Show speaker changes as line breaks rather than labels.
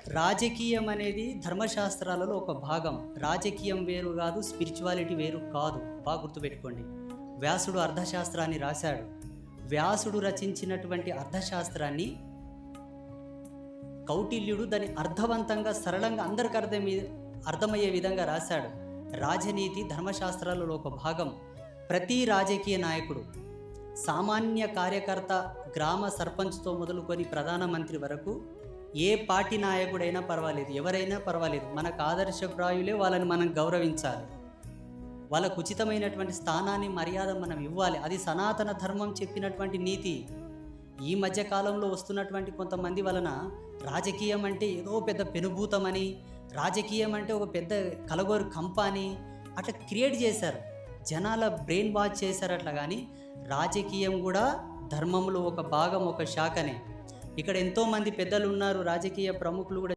రాజకీయం అనేది ధర్మశాస్త్రాలలో ఒక భాగం. రాజకీయం వేరు కాదు, స్పిరిచువాలిటీ వేరు కాదు. బాగా గుర్తుపెట్టుకోండి. వ్యాసుడు అర్థశాస్త్రాన్ని రాశాడు. వ్యాసుడు రచించినటువంటి అర్థశాస్త్రాన్ని కౌటిల్యుడు దాన్ని అర్థవంతంగా, సరళంగా అందరికి అర్థమయ్యే విధంగా రాశాడు. రాజనీతి ధర్మశాస్త్రాలలో ఒక భాగం. ప్రతి రాజకీయ నాయకుడు, సామాన్య కార్యకర్త, గ్రామ సర్పంచ్తో మొదలుకొని ప్రధానమంత్రి వరకు ఏ పార్టీ నాయకుడైనా పర్వాలేదు, ఎవరైనా పర్వాలేదు, మనకు ఆదర్శప్రాయులే, వాళ్ళని మనం గౌరవించాలి. వాళ్ళకు ఉచితమైనటువంటి స్థానాన్ని, మర్యాద మనం ఇవ్వాలి. అది సనాతన ధర్మం చెప్పినటువంటి నీతి. ఈ మధ్య కాలంలో వస్తున్నటువంటి కొంతమంది వలన రాజకీయం అంటే ఏదో పెద్ద పెనుభూతమని, రాజకీయం అంటే ఒక పెద్ద కలగోరు కంప అని అట్లా క్రియేట్ చేశారు. జనాల బ్రెయిన్ వాష్ చేశారు అట్లా. కానీ రాజకీయం కూడా ధర్మంలో ఒక భాగం, ఒక శాఖనే. ఇక్కడ ఎంతోమంది పెద్దలు ఉన్నారు, రాజకీయ ప్రముఖులు కూడా